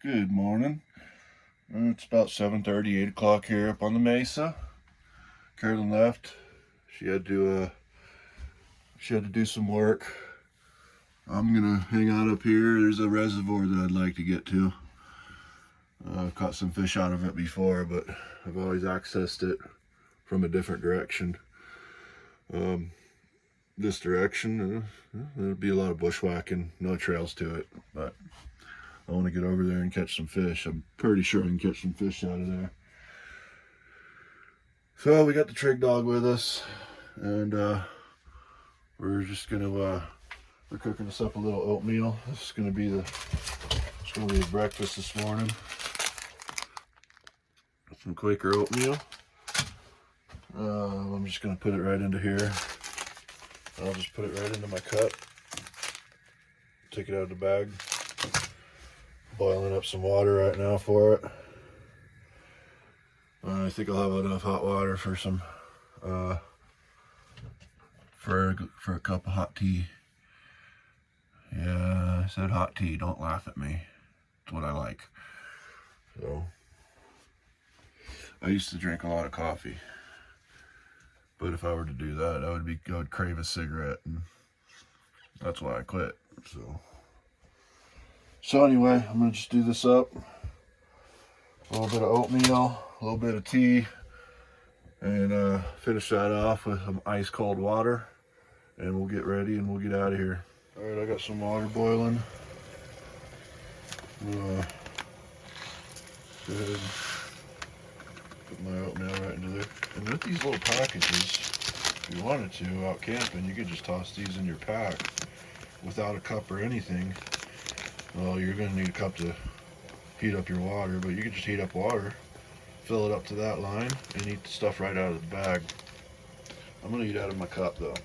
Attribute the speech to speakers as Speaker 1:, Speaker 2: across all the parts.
Speaker 1: Good morning. It's about 7:30, 8 o'clock here up on the Mesa. Carolyn left. She had to do some work. I'm gonna hang out up here. There's a reservoir that I'd like to get to. I've caught some fish out of it before, but I've always accessed it from a different direction. This direction, there'll be a lot of bushwhacking, no trails to it, but I want to get over there and catch some fish. I'm pretty sure I can catch some fish out of there. So we got the trig dog with us, and we're just gonna we're cooking us up a little oatmeal. This is gonna be the breakfast this morning. Some Quaker oatmeal. I'm just gonna put it right into here. I'll just put it right into my cup. Take it out of the bag. Boiling up some water right now for it. I think I'll have enough hot water for some for a cup of hot tea. Yeah, I said hot tea. Don't laugh at me. It's what I like. So I used to drink a lot of coffee, but if I were to do that, I would crave a cigarette, and that's why I quit. So anyway, I'm gonna just do this up. A little bit of oatmeal, a little bit of tea, and finish that off with some ice cold water, and we'll get ready and we'll get out of here. All right, I got some water boiling. Go ahead and put my oatmeal right into there. And with these little packages, if you wanted to, out camping, you could just toss these in your pack without a cup or anything. Well, you're gonna need a cup to heat up your water, but you can just heat up water, fill it up to that line, and eat the stuff right out of the bag. I'm gonna eat out of my cup though.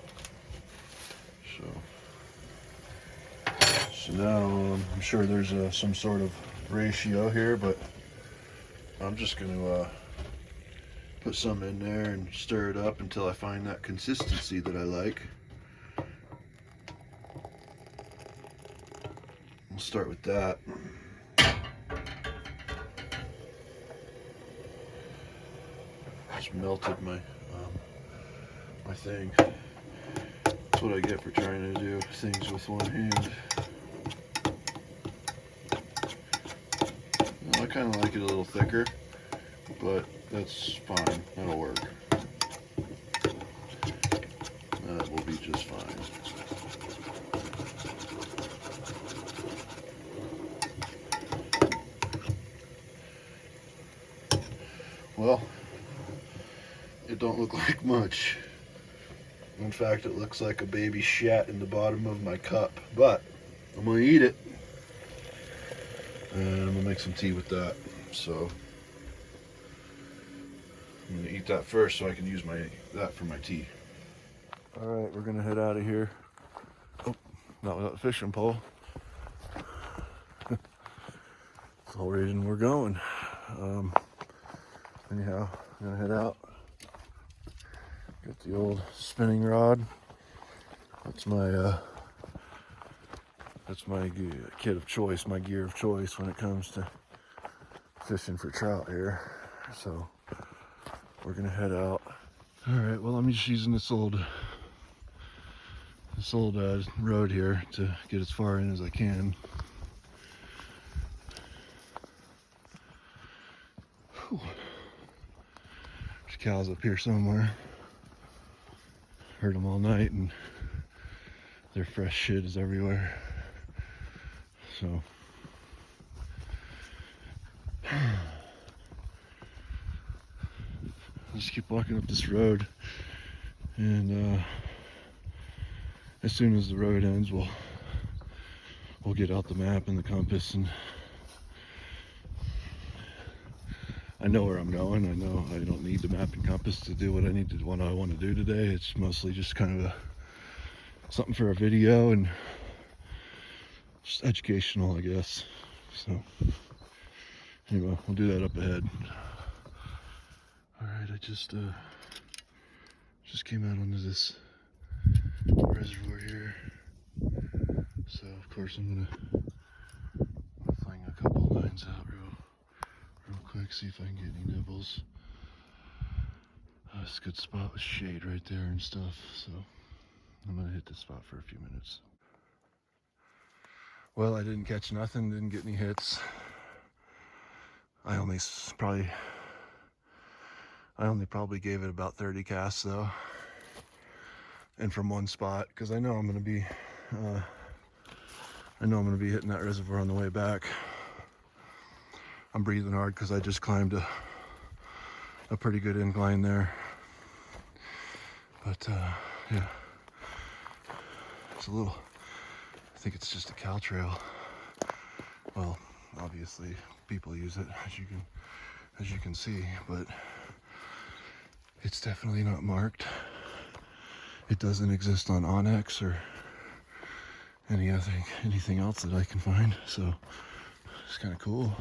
Speaker 1: So now I'm sure there's some sort of ratio here, but I'm just gonna put some in there and stir it up until I find that consistency that I like. We'll start with that. Just melted my my thing. That's what I get for trying to do things with one hand. Well, I kind of like it a little thicker, but that's fine. That'll work. That will be just fine. Well, it don't look like much. In fact, it looks like a baby shat in the bottom of my cup, but I'm gonna eat it, and I'm gonna make some tea with that. So I'm gonna eat that first so I can use that for my tea. All right, we're gonna head out of here. Oh, not without the fishing pole. That's the whole reason we're going. Anyhow, I'm gonna head out. Got the old spinning rod. That's my kit of choice, my gear of choice when it comes to fishing for trout here. So we're gonna head out. All right. Well, I'm just using this old road here to get as far in as I can. Whew. There's cows up here somewhere. Heard them all night, and their fresh shit is everywhere. So just keep walking up this road, and as soon as the road ends, we'll get out the map and the compass, and I know where I'm going. I know I don't need the map and compass to do what I want to do today. It's mostly just kind of something for a video and just educational, I guess. So anyway, we'll do that up ahead. All right, I just came out onto this reservoir here. So of course I'm gonna fling a couple lines sounds out real quick, see if I can get any nibbles. It's a good spot with shade right there and stuff, so I'm gonna hit this spot for a few minutes. Well, I didn't catch nothing, didn't get any hits. I only probably gave it about 30 casts though, and from one spot, because I know I'm gonna be hitting that reservoir on the way back. I'm breathing hard because I just climbed a pretty good incline there. But yeah, it's a little, I think it's just a cow trail. Well, obviously people use it, as you can see, but it's definitely not marked. It doesn't exist on Onyx or anything else that I can find, so it's kind of cool.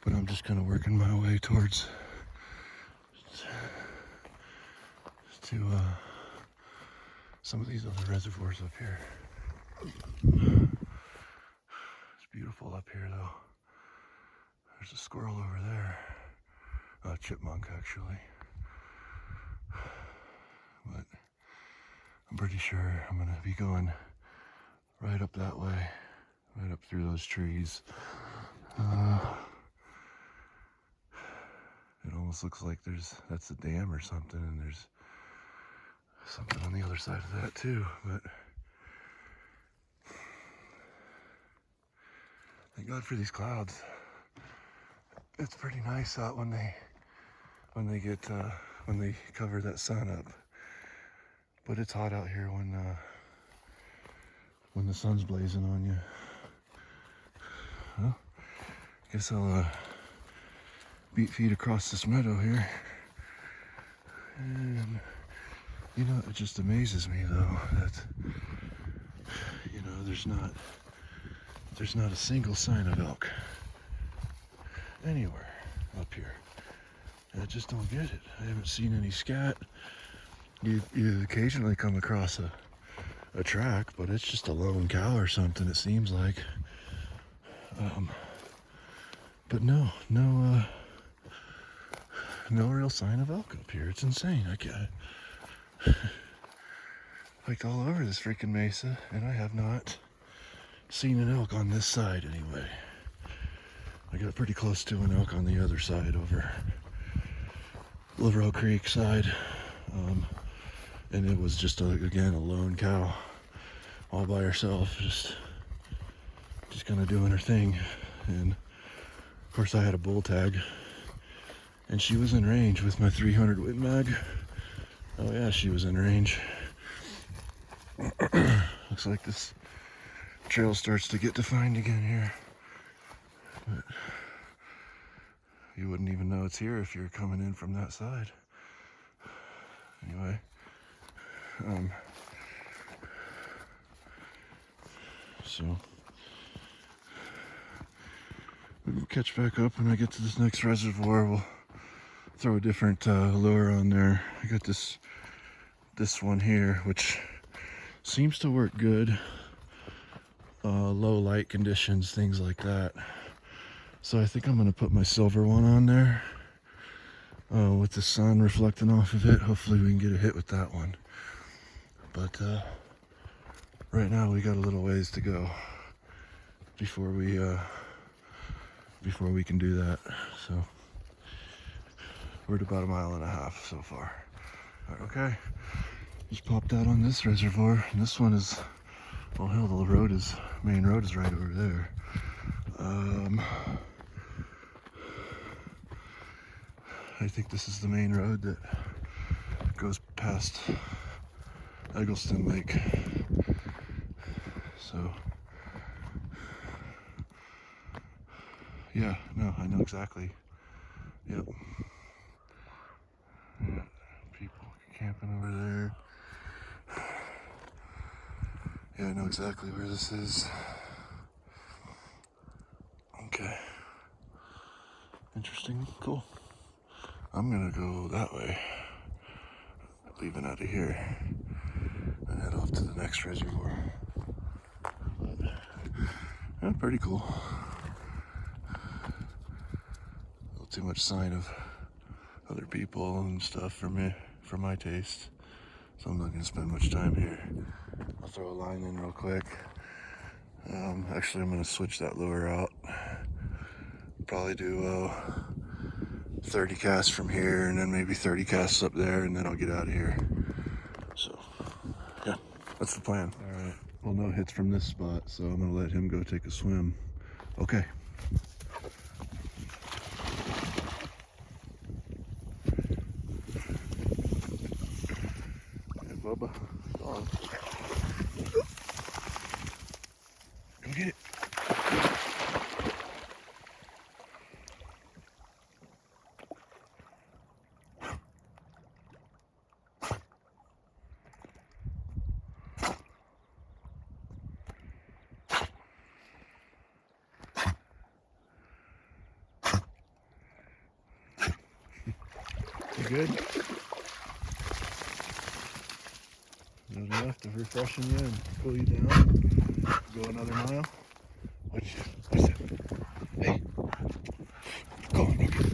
Speaker 1: But I'm just kind of working my way towards to some of these other reservoirs up here. It's beautiful up here though. There's a squirrel over there, a chipmunk actually. But I'm pretty sure I'm gonna be going right up that way, right up through those trees. It almost looks like that's a dam or something, and there's something on the other side of that too, but thank God for these clouds. It's pretty nice out when they cover that sun up. But it's hot out here when the sun's blazing on you. Well, guess I'll beat feet across this meadow here. And you know, it just amazes me though that there's not a single sign of elk anywhere up here. I just don't get it. I haven't seen any scat. You occasionally come across a track, but it's just a lone cow or something, it seems like. But no real sign of elk up here. It's insane. I hiked all over this freaking mesa, and I have not seen an elk on this side anyway. I got pretty close to an elk on the other side over Laurel Creek side, and it was just again a lone cow all by herself, just kind of doing her thing. And of course I had a bull tag, and she was in range with my 300 Win Mag. Oh yeah, she was in range. Looks like this trail starts to get defined again here, but you wouldn't even know it's here if you're coming in from that side. Anyway, so we'll catch back up when I get to this next reservoir. We'll throw a different lure on there. I got this one here, which seems to work good. Low light conditions, things like that. So I think I'm gonna put my silver one on there with the sun reflecting off of it. Hopefully we can get a hit with that one. But right now we got a little ways to go before we can do that. So we're at about 1.5 miles so far. Okay, just popped out on this reservoir, and this one is, well hell, the main road is right over there. I think this is the main road that goes past Eggleston Lake. So yeah, no, I know exactly. Yep. Yeah, people camping over there. Yeah, I know exactly where this is. Okay. Interesting. Cool. I'm gonna go that way, leaving out of here, and head off to the next reservoir. Yeah, pretty cool. A little too much sign of other people and stuff for me, for my taste. So I'm not gonna spend much time here. I'll throw a line in real quick. Actually, I'm gonna switch that lure out. Probably do 30 casts from here and then maybe 30 casts up there, and then I'll get out of here. So, yeah, that's the plan. All right, well, no hits from this spot, so I'm gonna let him go take a swim. Okay. Hey, Bubba, go on. Go get it. You good? There's enough to refreshen you and cool you down. Go another mile. What's that? Hey, go on, okay.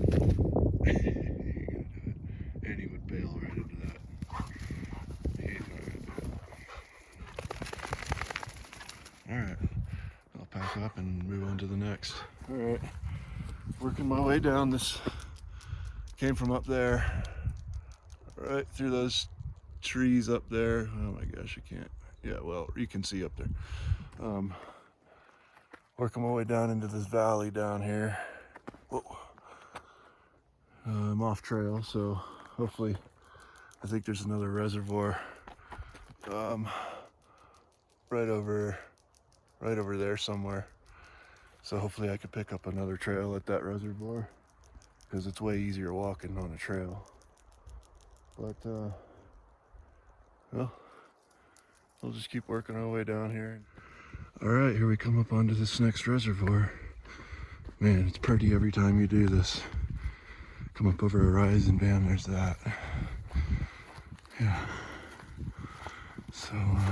Speaker 1: And he would bail right into that. He's not gonna do it. All right, I'll pack up and move on to the next. All right, working my way down. This came from up there, right through those trees up there. Oh my gosh, I can't. Yeah, well, you can see up there. Working my way down into this valley down here. Whoa. I'm off trail, so hopefully, I think there's another reservoir right over there somewhere. So hopefully I could pick up another trail at that reservoir, because it's way easier walking on a trail. But well, we'll just keep working our way down here. All right, here we come up onto this next reservoir. Man, it's pretty every time you do this. Come up over a rise and bam, there's that. Yeah. So I'm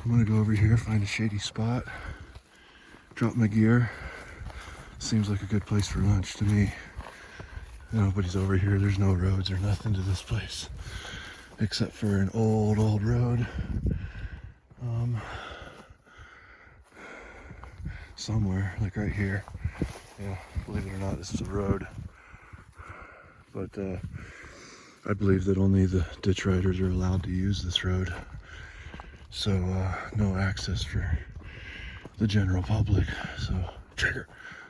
Speaker 1: gonna go over here, find a shady spot, drop my gear. Seems like a good place for lunch to me. Nobody's over here. There's no roads or nothing to this place, except for an old road. Somewhere, like right here. Yeah, believe it or not, this is a road. But I believe that only the ditch riders are allowed to use this road. So no access for the general public. So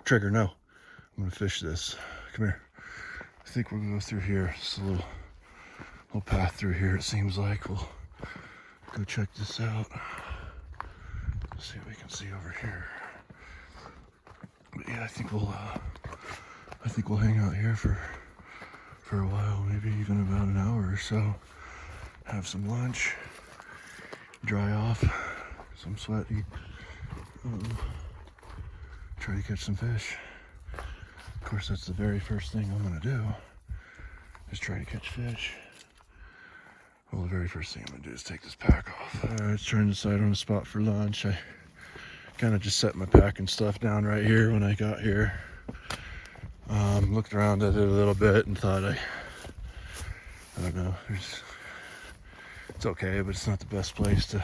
Speaker 1: trigger, no. I'm gonna fish this. Come here. I think we're gonna go through here. It's a little path through here, it seems like. We'll go check this out. See what we can see over here. But yeah, I think we'll hang out here for a while, maybe even about an hour or so. Have some lunch, dry off, 'cause I'm sweaty. Try to catch some fish. Of course, that's the very first thing I'm gonna do, is try to catch fish. Well, the very first thing I'm gonna do is take this pack off. All right, trying to decide on a spot for lunch. I kind of just set my pack and stuff down right here when I got here. Looked around at it a little bit and thought I don't know, it's okay, but it's not the best place to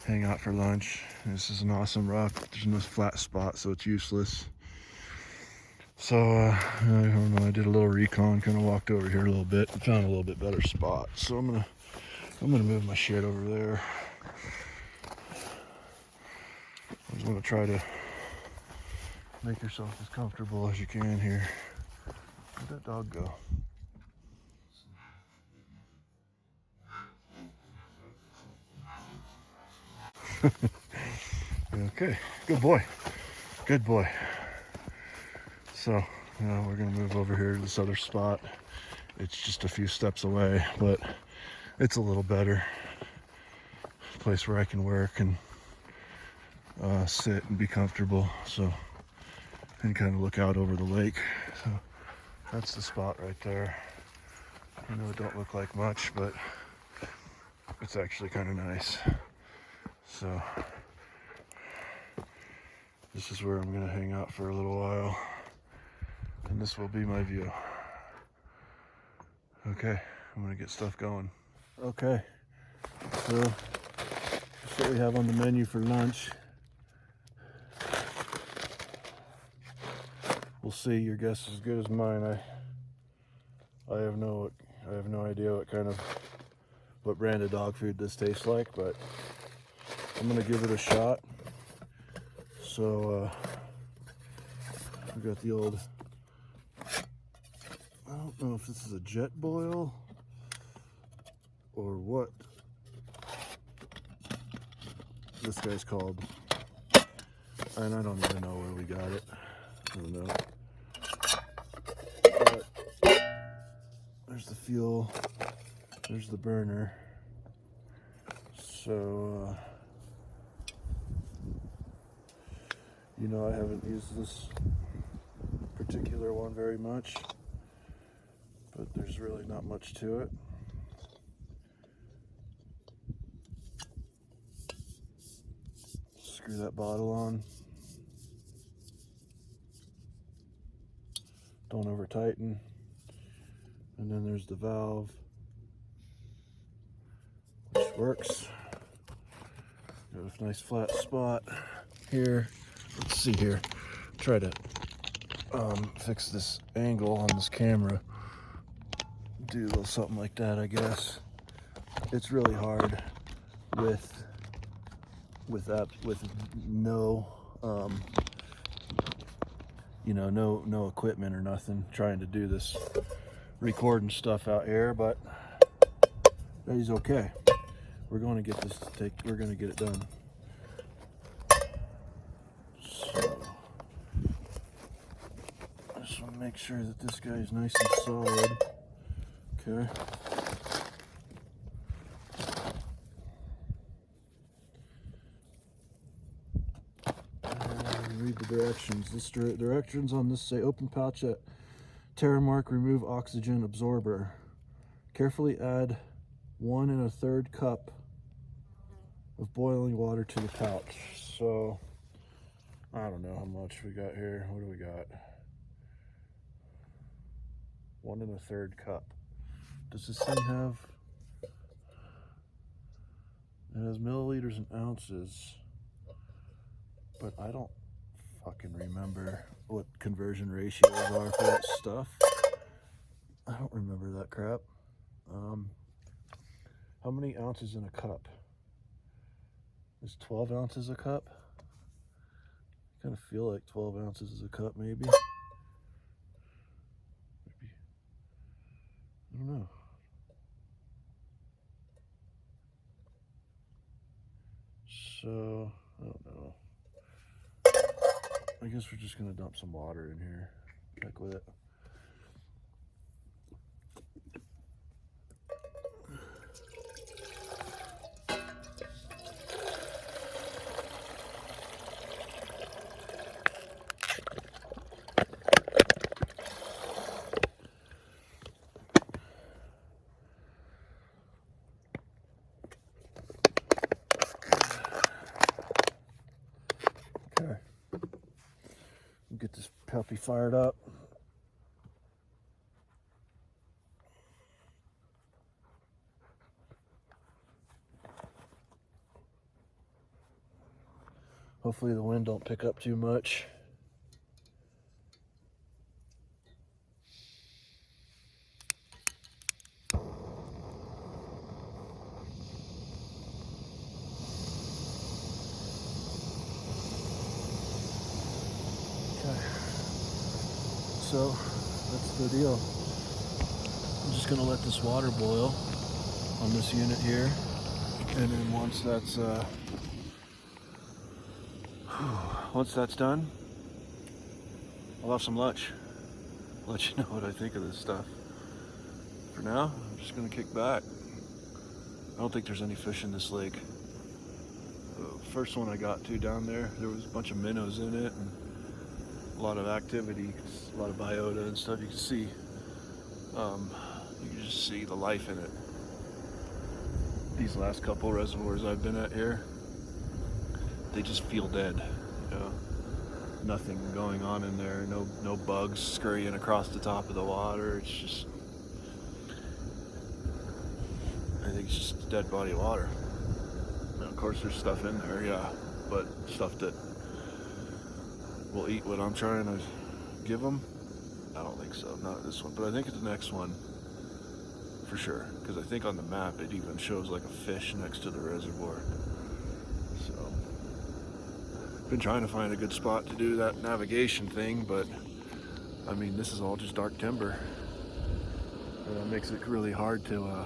Speaker 1: hang out for lunch. This is an awesome rock. There's no flat spot, so it's useless. So I don't know, I did a little recon, kind of walked over here a little bit and found a little bit better spot. So I'm gonna move my shit over there. I just want to try to make yourself as comfortable as you can here. Where'd that dog go? Okay, good boy. So we're gonna move over here to this other spot. It's just a few steps away, but it's a little better place where I can work and sit and be comfortable. So, and kind of look out over the lake. So that's the spot right there. I know it don't look like much, but it's actually kind of nice. So This is where I'm gonna hang out for a little while, and this will be my view. Okay, I'm gonna get stuff going. Okay, so that's what we have on the menu for lunch. We'll see. Your guess is as good as mine. I have no idea what brand of dog food this tastes like, but I'm gonna give it a shot. So we got the old, I don't know if this is a jet boil or what this guy's called, and I don't even know where we got it. I don't know. But there's the fuel, there's the burner. So you know, I haven't used this particular one very much, but there's really not much to it. Screw that bottle on. Don't over tighten. And then there's the valve, which works. Got a nice flat spot here. Let's see here. Try to fix this angle on this camera. Do a little something like that, I guess. It's really hard with no you know, no equipment or nothing, trying to do this recording stuff out here, but he's okay. We're going to get this we're going to get it done. So I just want to make sure that this guy is nice and solid. Okay. Read the directions. Directions on this say open pouch at Terramark, remove oxygen absorber. Carefully add 1 1/3 cup of boiling water to the pouch. So I don't know how much we got here. What do we got? 1 1/3 cup. Does this thing have? It has milliliters and ounces, but I don't fucking remember what conversion ratios are for that stuff. I don't remember that crap. How many ounces in a cup? Is 12 ounces a cup? I kind of feel like 12 ounces is a cup, maybe. I don't know. So, I don't know. I guess we're just gonna dump some water in here. Heck with it. Okay. Get this puppy fired up. Hopefully the wind don't pick up too much. So that's the deal. I'm just gonna let this water boil on this unit here, and then once that's done, I'll have some lunch. I'll let you know what I think of this stuff. For now, I'm just gonna kick back. I don't think there's any fish in this lake. The first one I got to down there was a bunch of minnows in it, and a lot of activity, a lot of biota and stuff. You can see, you can just see the life in it. These last couple reservoirs I've been at here, they just feel dead, you know. nothing going on in there. No bugs scurrying across the top of the water. It's just, I think it's just dead body water. And of course there's stuff in there, yeah, but stuff that will eat what I'm trying to give them, I don't think so. Not this one, but I think it's the next one for sure, because I think on the map it even shows like a fish next to the reservoir. So been trying to find a good spot to do that navigation thing, but I mean, this is all just dark timber, and that makes it really hard to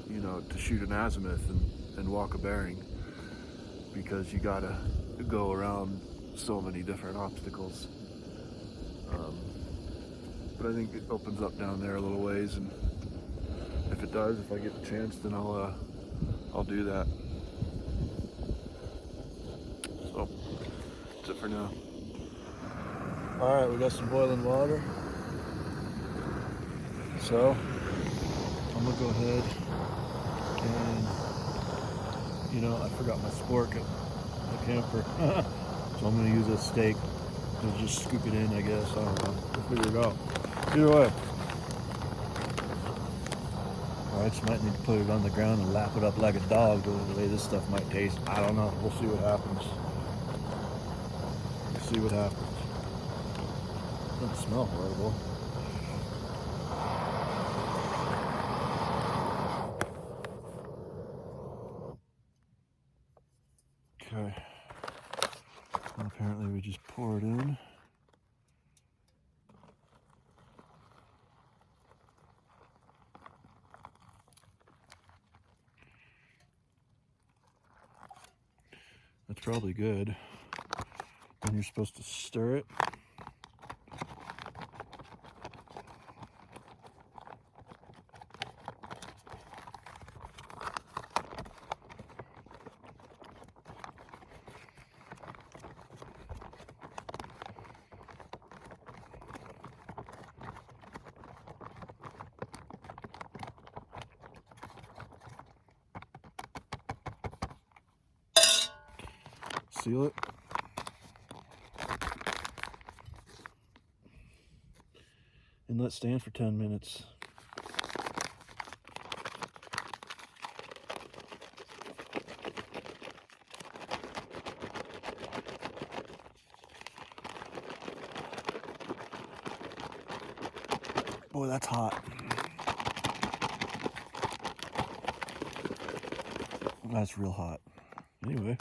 Speaker 1: you know, to shoot an azimuth and walk a bearing, because you gotta go around so many different obstacles. But I think it opens up down there a little ways, and if it does, if I get the chance, then I'll do that. So that's it for now. All right, we got some boiling water. So I'm gonna go ahead and, you know, I forgot my spork at the camper, so I'm gonna use a stake to just scoop it in, I guess. I don't know. We'll figure it out. Either way. I just might need to put it on the ground and lap it up like a dog, the way this stuff might taste. I don't know. We'll see what happens. We'll see what happens. It doesn't smell horrible. Okay. Well, apparently we just pour it in. That's probably good. And you're supposed to stir it. Seal it. And let stand for 10 minutes. Boy, that's hot. That's real hot. Anyway,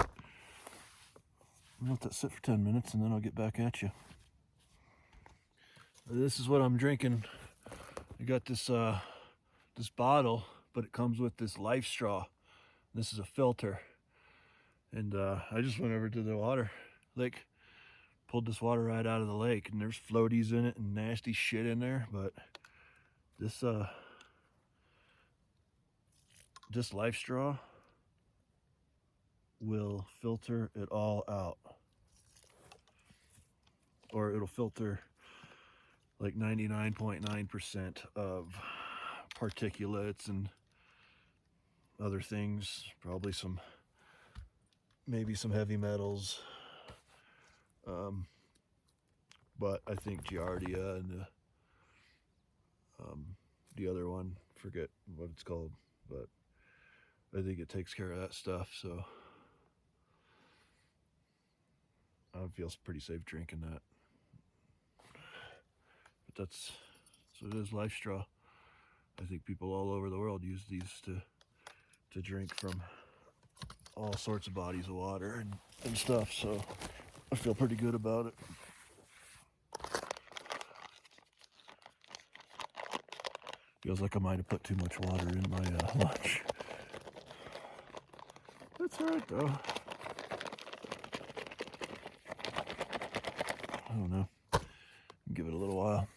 Speaker 1: I'll let that sit for 10 minutes and then I'll get back at you. This is what I'm drinking. I got this this bottle, but it comes with this life straw. This is a filter. And I just went over to the water lake, pulled this water right out of the lake, and there's floaties in it and nasty shit in there, but this life straw will filter it all out. Or it'll filter like 99.9% of particulates and other things, probably maybe some heavy metals, but I think Giardia and the other one, forget what it's called, but I think it takes care of that stuff, so I feel pretty safe drinking that. But that's so it is life straw. I think people all over the world use these to drink from all sorts of bodies of water and stuff, so I feel pretty good about it. Feels like I might have put too much water in my lunch. That's alright though. I don't know. Give it a little while.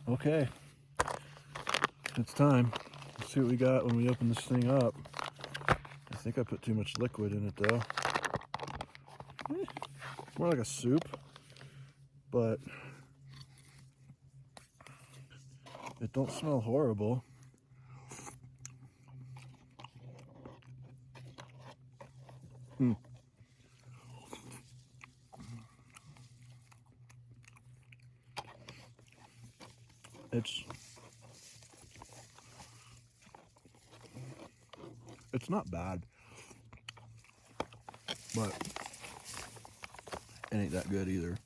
Speaker 1: Okay. It's time. Let's see what we got when we open this thing up. I think I put too much liquid in it though. It's more like a soup, but it don't smell horrible.
Speaker 2: It's not bad, but it ain't that good either.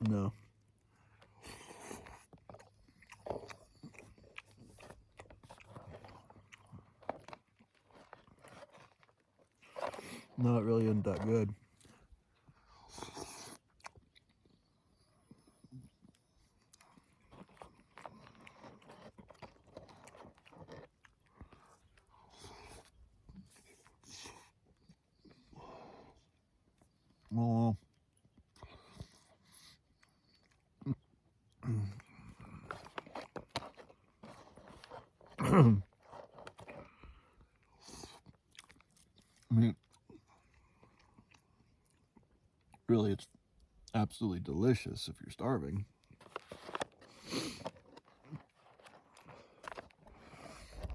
Speaker 2: No. No, it really isn't that good. Well, I mean, really, it's absolutely delicious if you're starving.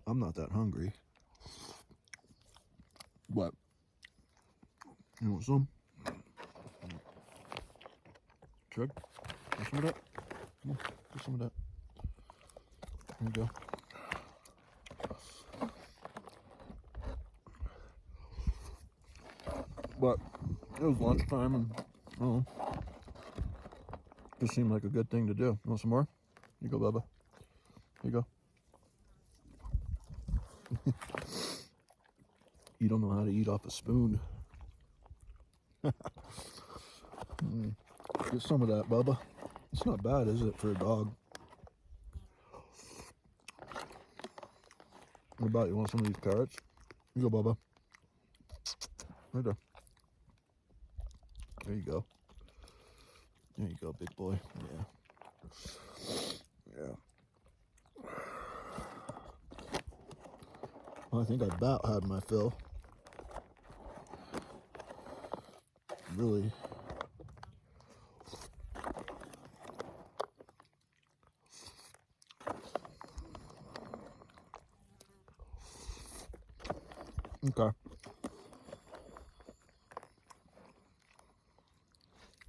Speaker 2: I'm not that hungry. But, you want some? Chug? Want some of that? Come on, get some of that. There you go. But it was lunchtime, and I don't know, just seemed like a good thing to do. You want some more? Here you go, Bubba. Here you go. You don't know how to eat off a spoon. Get some of that, Bubba. It's not bad, is it, for a dog? What about you? Want some of these carrots? Here you go, Bubba. Right there. There you go. There you go, big boy. Yeah. Well, I think I about had my fill. Really. Okay.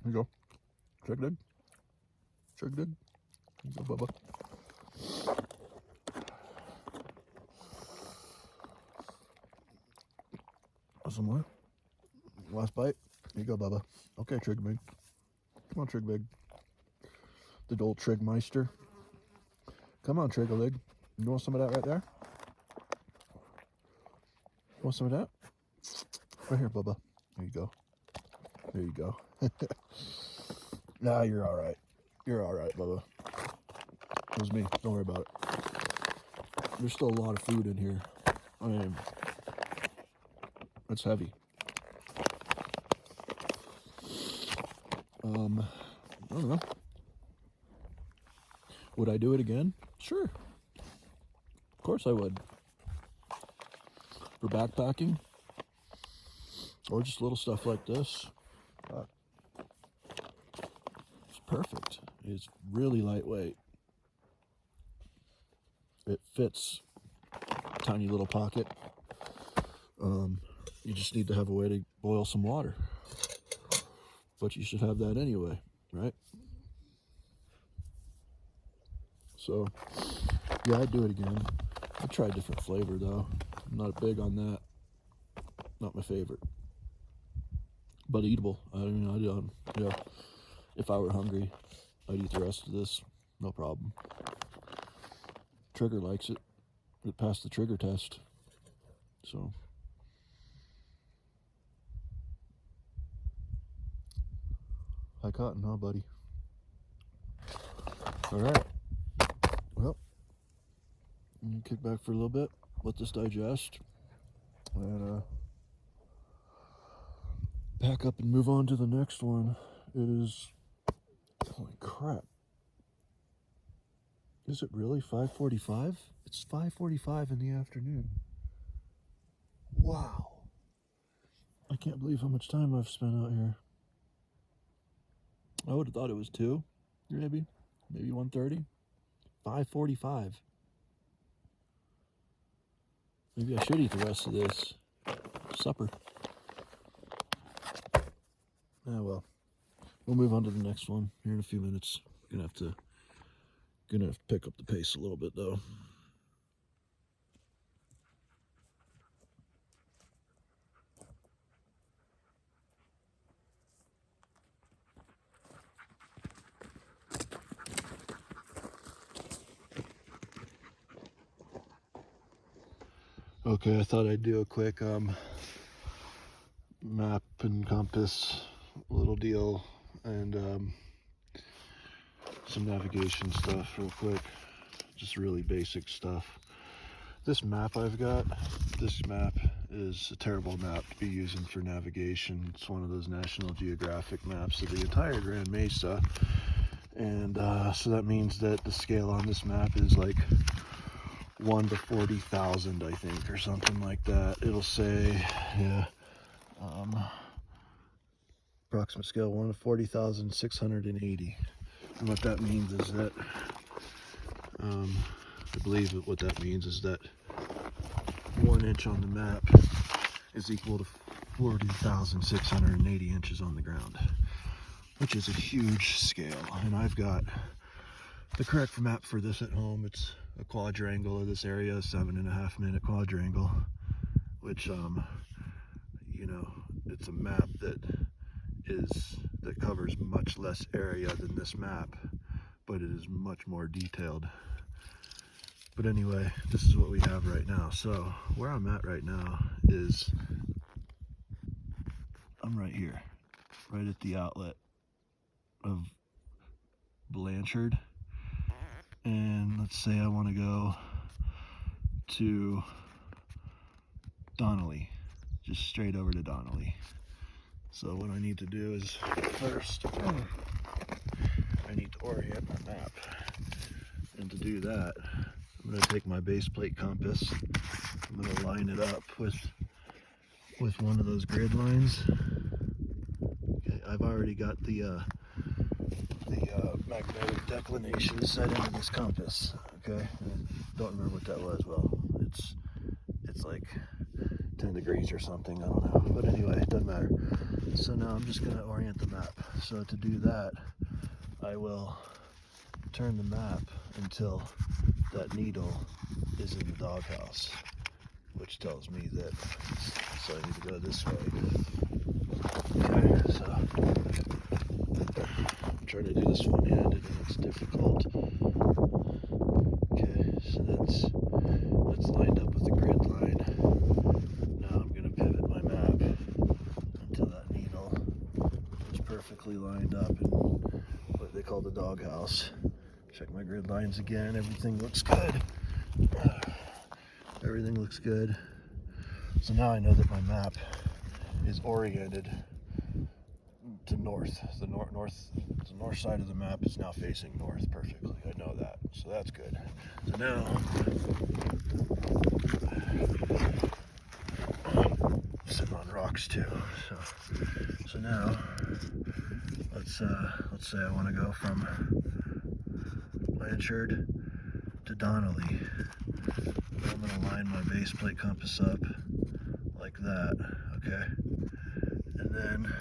Speaker 2: Here you go. Check it in. Check it in. Here you go, Bubba. Some more. Last bite. Here you go, Bubba. Okay, Trig Big. Come on, Trig Big. The old Trigmeister. Come on, Trig-a-lig. You want some of that right there? You want some of that? Right here, Bubba. There you go. There you go. Nah, you're all right. You're all right, Bubba. It was me. Don't worry about it. There's still a lot of food in here. I mean, it's heavy. I don't know. Would I do it again? Sure. Of course I would. For backpacking, or just little stuff like this, it's perfect. It's really lightweight. It fits a tiny little pocket. You just need to have a way to boil some water. But you should have that anyway, right? So, yeah, I'd do it again. I'd try a different flavor, though. I'm not big on that. Not my favorite. But eatable. I mean, yeah. If I were hungry, I'd eat the rest of this. No problem. Trigger likes it. It passed the trigger test. So. High cotton, huh, buddy? All right. Well, I'm gonna kick back for a little bit, let this digest, and pack up and move on to the next one. It is, holy crap. Is it really 5:45? It's 5:45 in the afternoon. Wow. I can't believe how much time I've spent out here. I would have thought it was 2, maybe 1:30. 5:45. Maybe I should eat the rest of this supper. Ah, well. We'll move on to the next one here in a few minutes. Gonna have to pick up the pace a little bit though. Okay, I thought I'd do a quick map and compass little deal and some navigation stuff real quick. Just really basic stuff. This map I've got, this map is a terrible map to be using for navigation. It's one of those National Geographic maps of the entire Grand Mesa. And so that means that the scale on this map is like 1 to 40,000, I think, or something like that. It'll say, yeah, approximate scale 1 to 40,680. And what that means is that, I believe that what that means is that 1 inch on the map is equal to 40,680 inches on the ground, which is a huge scale. And I've got the correct map for this at home. It's a quadrangle of this area, a 7.5 minute quadrangle, which, you know, it's a map that covers much less area than this map, but it is much more detailed. But anyway, this is what we have right now. So where I'm at right now is I'm right here, right at the outlet of Blanchard. And let's say I want to go to Donnelly, just straight over to Donnelly. So what I need to do is first, I need to orient my map. And to do that, I'm going to take my base plate compass. I'm going to line it up with one of those grid lines. Okay, I've already got the magnetic declination set into this compass. Okay, I don't remember what that was. Well, it's like 10 degrees or something. I don't know. But anyway, it doesn't matter. So now I'm just going to orient the map. So to do that, I will turn the map until that needle is in the doghouse, which tells me that, so I need to go this way. Okay, so I'm trying to do this one-handed and it's difficult. Okay, so that's lined up with the grid line. Now I'm going to pivot my map until that needle is perfectly lined up in what they call the doghouse. Check my grid lines again. Everything looks good. Everything looks good. So now I know that my map is oriented to north. The north side of the map is now facing north perfectly. I know that. So that's good. So now I'm sitting on rocks too. So now let's say I want to go from Blanchard to Donnelly. I'm going to line my base plate compass up like that, okay? And then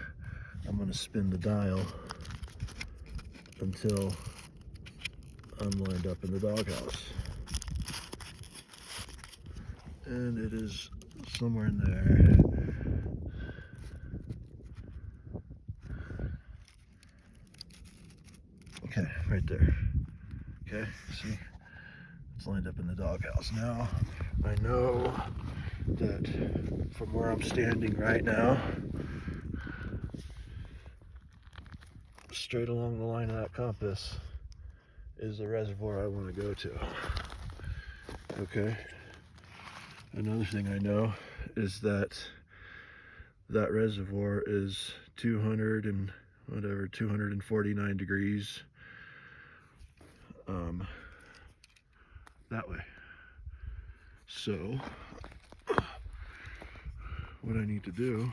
Speaker 2: I'm going to spin the dial until I'm lined up in the doghouse. And it is somewhere in there. Okay, right there. Okay, see? It's lined up in the doghouse. Now, I know that from where I'm standing right now, straight along the line of that compass is the reservoir I want to go to. Okay? Another thing I know is that that reservoir is 249 degrees that way. So what I need to do,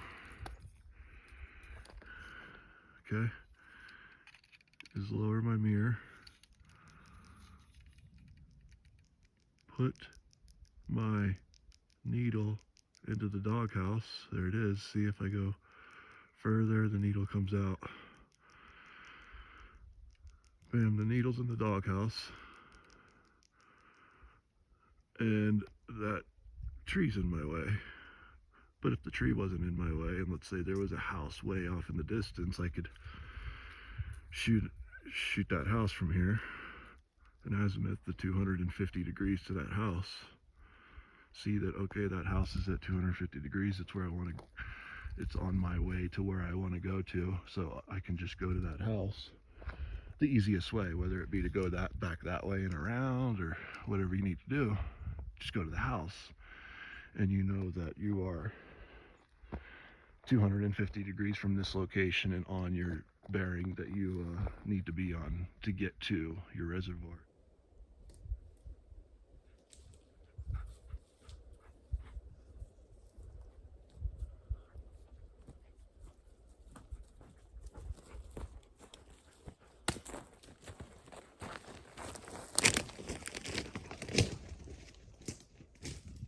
Speaker 2: okay, is lower my mirror, put my
Speaker 1: needle into the doghouse. There it is. See, if I go further, the needle comes out. Bam, the needle's in the doghouse. And that tree's in my way. But if the tree wasn't in my way, and let's say there was a house way off in the distance, I could shoot that house from here and azimuth the 250 degrees to that house. See that, okay, that house is at 250 degrees. It's where I want to, it's on my way to where I want to go to. So I can just go to that house the easiest way, whether it be to go back that way and around or whatever you need to do. Just go to the house, and you know that you are 250 degrees from this location and on your bearing that you need to be on to get to your reservoir.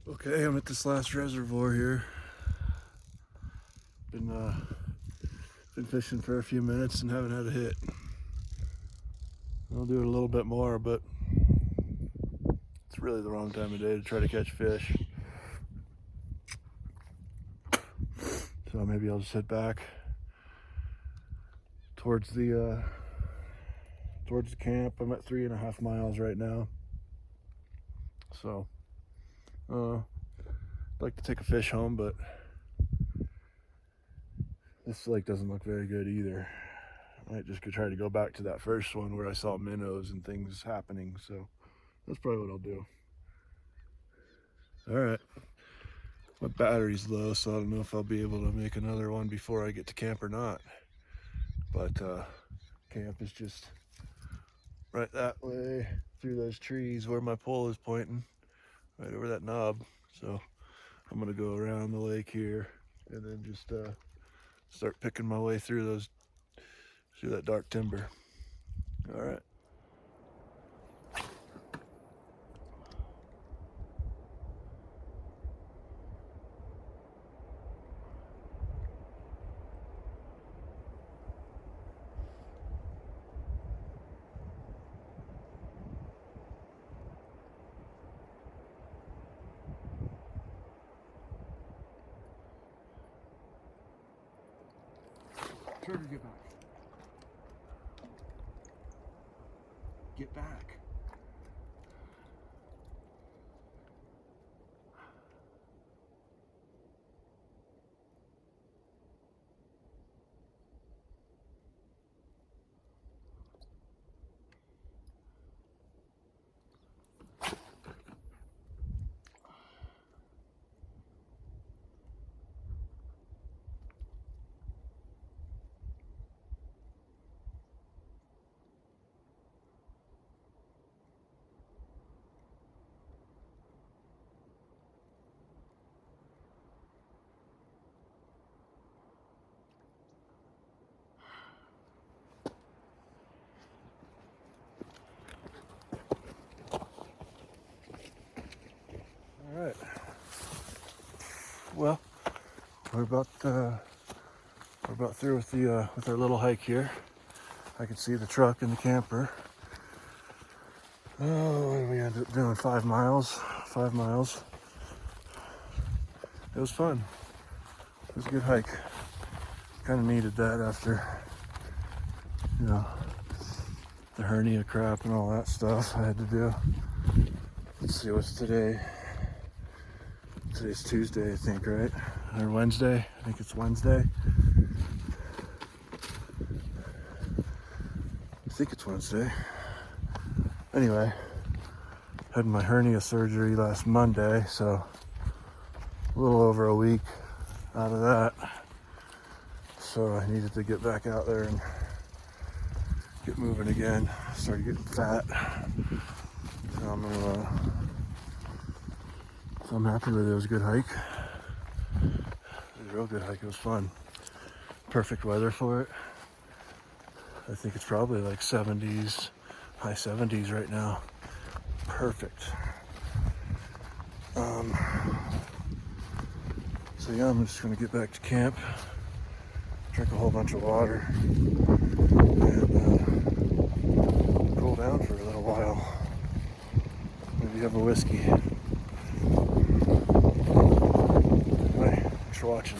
Speaker 1: Okay, I'm at this last reservoir here. Been fishing for a few minutes and haven't had a hit. I'll do it a little bit more, but it's really the wrong time of day to try to catch fish. So maybe I'll just head back towards the camp. I'm at 3.5 miles right now. So I'd like to take a fish home, but this lake doesn't look very good either. I might just try to go back to that first one where I saw minnows and things happening. So that's probably what I'll do. All right. My battery's low, so I don't know if I'll be able to make another one before I get to camp or not. But camp is just right that way through those trees where my pole is pointing, right over that knob. So I'm gonna go around the lake here and then just start picking my way through that dark timber. All right.
Speaker 2: Turner, get back. Get back. All right. Well, we're about through with our little hike here. I can see the truck and the camper. Oh, what did we end up doing? 5 miles. 5 miles. It was fun. It was a good hike. Kind of needed that after, the hernia crap and all that stuff I had to do. Let's see, what's today? Today's Tuesday, I think, right? Or Wednesday? I think it's Wednesday. I think it's Wednesday. Anyway, had my hernia surgery last Monday, so a little over a week out of that. So I needed to get back out there and get moving again. Started getting fat. So I'm happy with it. It was a good hike. It was a real good hike. It was fun. Perfect weather for it. I think it's probably like 70s, high 70s right now. Perfect. So yeah, I'm just gonna get back to camp, drink a whole bunch of water, and cool down for a little while. Maybe have a whiskey. Anyway, thanks for watching.